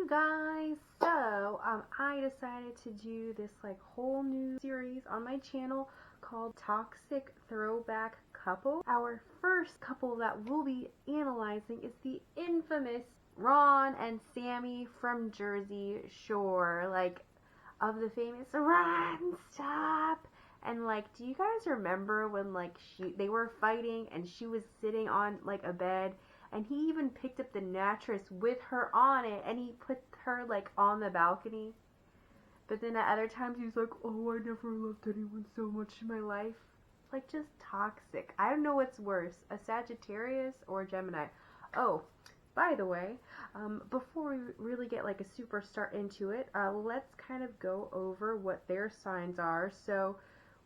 guys, so I decided to do this like whole new series on my channel called Toxic Throwback Couple. Our first couple that we'll be analyzing is the infamous Ron and Sammi from Jersey Shore, like of the famous Ron Stop. And like, do you guys remember when like they were fighting and she was sitting on like a bed? And he even picked up the mattress with her on it, and he put her, like, on the balcony. But then at other times, he's like, oh, I never loved anyone so much in my life. Like, just toxic. I don't know what's worse, a Sagittarius or a Gemini. Oh, by the way, before we really get, like, a super start into it, let's kind of go over what their signs are. So,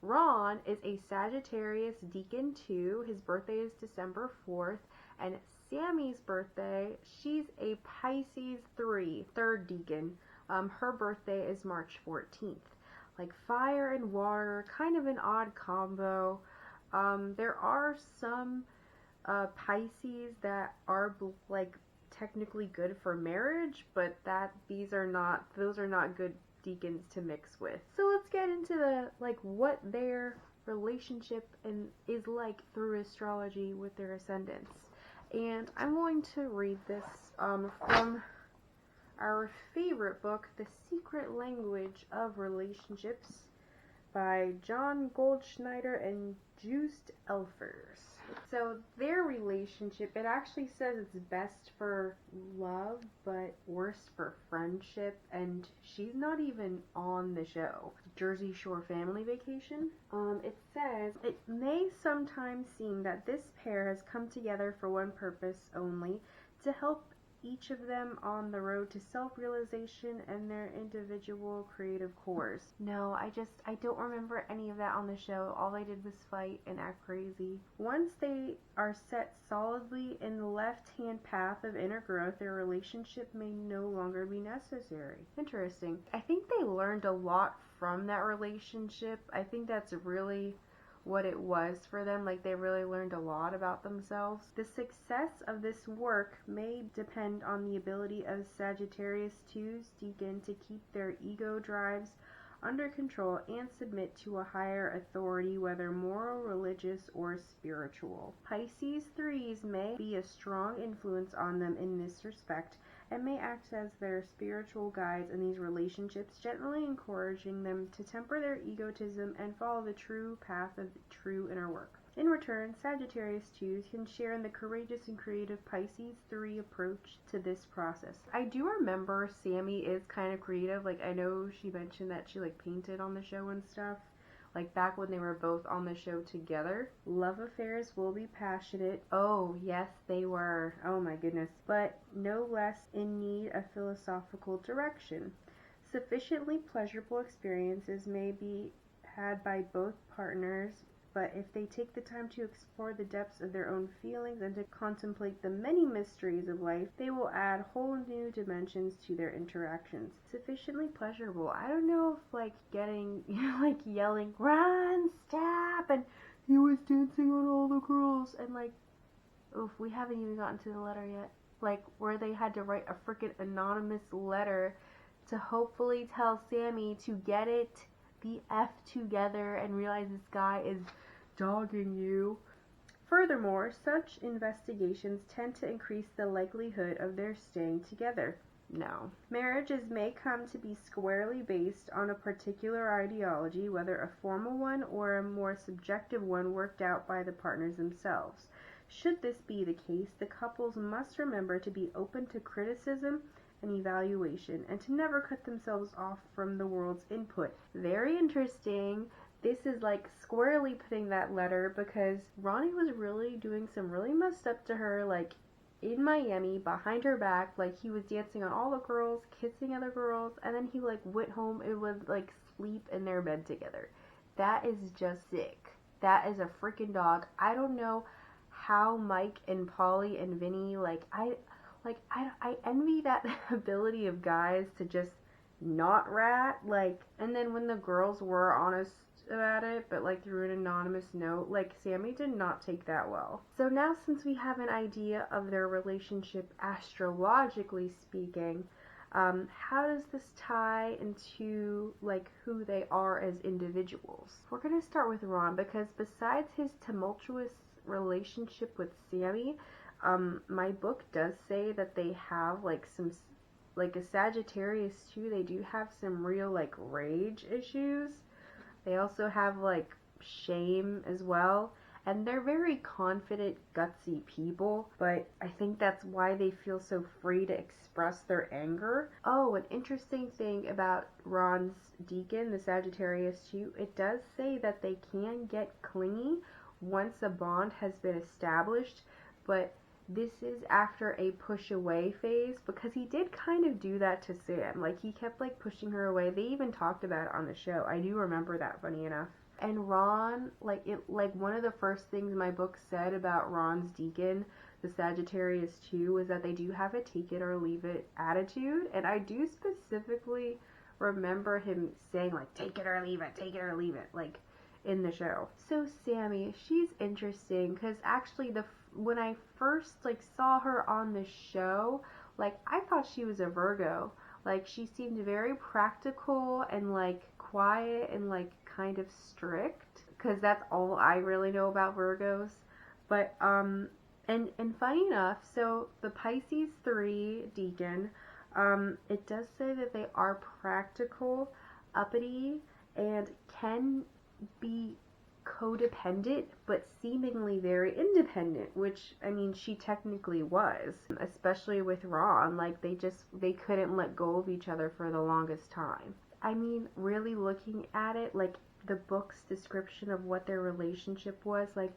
Ron is a Sagittarius Deacon 2. His birthday is December 4th. And Sammi's birthday, she's a Pisces 3, third deacon. Her birthday is March 14th. Like fire and water, kind of an odd combo. There are some Pisces that are like technically good for marriage, but those are not good deacons to mix with. So let's get into the like what their relationship is like through astrology with their ascendants. And I'm going to read this from our favorite book, The Secret Language of Relationships by John Goldschneider and Joost Elfers. So their relationship, it actually says it's best for love, but worst for friendship, and she's not even on the show. Jersey Shore Family Vacation. It says, it may sometimes seem that this pair has come together for one purpose only, to help each of them on the road to self-realization and their individual creative cores. No, I don't remember any of that on the show. All they did was fight and act crazy. Once they are set solidly in the left-hand path of inner growth, their relationship may no longer be necessary. Interesting. I think they learned a lot from that relationship. I think that's really what it was for them. Like, they really learned a lot about themselves. The success of this work may depend on the ability of Sagittarius 2's deacon to keep their ego drives under control and submit to a higher authority, whether moral, religious, or spiritual. Pisces 3's may be a strong influence on them in this respect, and may act as their spiritual guides in these relationships, gently encouraging them to temper their egotism and follow the true path of true inner work. In return, Sagittarius 2s can share in the courageous and creative Pisces 3 approach to this process. I do remember Sammi is kind of creative. Like, I know she mentioned that she like painted on the show and stuff, like back when they were both on the show together. Love affairs will be passionate. Oh, yes, they were. Oh my goodness. But no less in need of philosophical direction. Sufficiently pleasurable experiences may be had by both partners, but if they take the time to explore the depths of their own feelings and to contemplate the many mysteries of life, they will add whole new dimensions to their interactions. Sufficiently pleasurable. I don't know if like getting, like yelling, run, stop, and he was dancing on all the girls, and like, oof, we haven't even gotten to the letter yet. Like, where they had to write a freaking anonymous letter to hopefully tell Sammi to get it the F together and realize this guy is dogging you. Furthermore, such investigations tend to increase the likelihood of their staying together. No. Marriages may come to be squarely based on a particular ideology, whether a formal one or a more subjective one worked out by the partners themselves. Should this be the case, the couples must remember to be open to criticism and evaluation, and to never cut themselves off from the world's input. Very interesting. This is like squarely putting that letter, because Ronnie was really doing some really messed up to her, like in Miami, behind her back. Like, he was dancing on all the girls, kissing other girls, and then he like went home and would like sleep in their bed together. That is just sick. That is a freaking dog. I don't know how Mike and Polly and Vinny, I envy that ability of guys to just not rat, like, and then when the girls were honest about it, but like through an anonymous note, like Sammi did not take that well. So now, since we have an idea of their relationship astrologically speaking, how does this tie into like who they are as individuals? We're gonna start with Ron because besides his tumultuous relationship with Sammi, my book does say that they have like some, like a Sagittarius too, they do have some real like rage issues. They also have like shame as well. And they're very confident, gutsy people, but I think that's why they feel so free to express their anger. Oh, an interesting thing about Ron's deacon, the Sagittarius too, it does say that they can get clingy once a bond has been established, but this is after a push away phase, because he did kind of do that to Sam. Like, he kept like pushing her away. They even talked about it on the show. I do remember that, funny enough. And Ron, like one of the first things my book said about Ron's deacon, the Sagittarius too, was that they do have a take it or leave it attitude. And I do specifically remember him saying like, take it or leave it, like in the show. So Sammi, she's interesting because actually when I first like saw her on the show, like I thought she was a Virgo. Like, she seemed very practical and like quiet and like kind of strict, because that's all I really know about Virgos. But and funny enough, so the Pisces 3 deacon, it does say that they are practical, uppity, and can be codependent, but seemingly very independent, which, I mean, she technically was, especially with Ron. Like, they couldn't let go of each other for the longest time. I mean, really looking at it, like, the book's description of what their relationship was, like,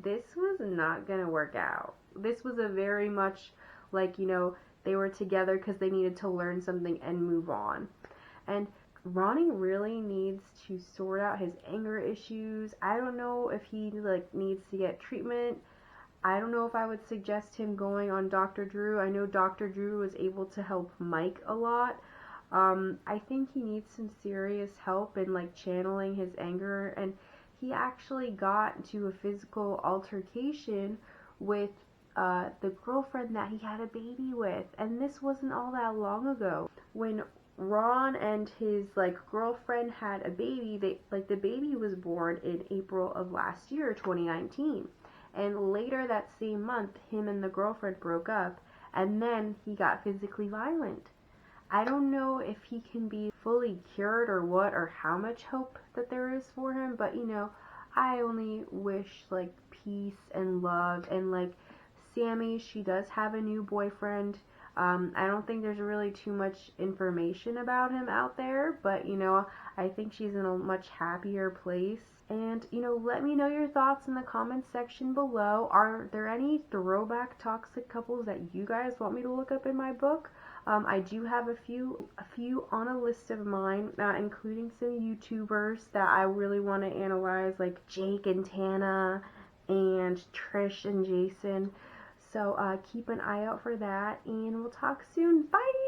this was not gonna work out. This was a very much, like, you know, they were together because they needed to learn something and move on. And Ronnie really needs to sort out his anger issues. I don't know if he, like, needs to get treatment. I don't know if I would suggest him going on Dr. Drew. I know Dr. Drew was able to help Mike a lot. I think he needs some serious help in like channeling his anger, and he actually got into a physical altercation with the girlfriend that he had a baby with, and this wasn't all that long ago. When Ron and his like girlfriend had a baby, the baby was born in April of last year, 2019, and later that same month, him and the girlfriend broke up, and then he got physically violent. I don't know if he can be fully cured or what, or how much hope that there is for him, but you know, I only wish like peace and love. And like Sammi, she does have a new boyfriend. I don't think there's really too much information about him out there, but you know, I think she's in a much happier place. And you know, let me know your thoughts in the comments section below. Are there any throwback toxic couples that you guys want me to look up in my book? I do have a few on a list of mine, including some YouTubers that I really want to analyze, like Jake and Tana and Trish and Jason. So keep an eye out for that, and we'll talk soon. Bye!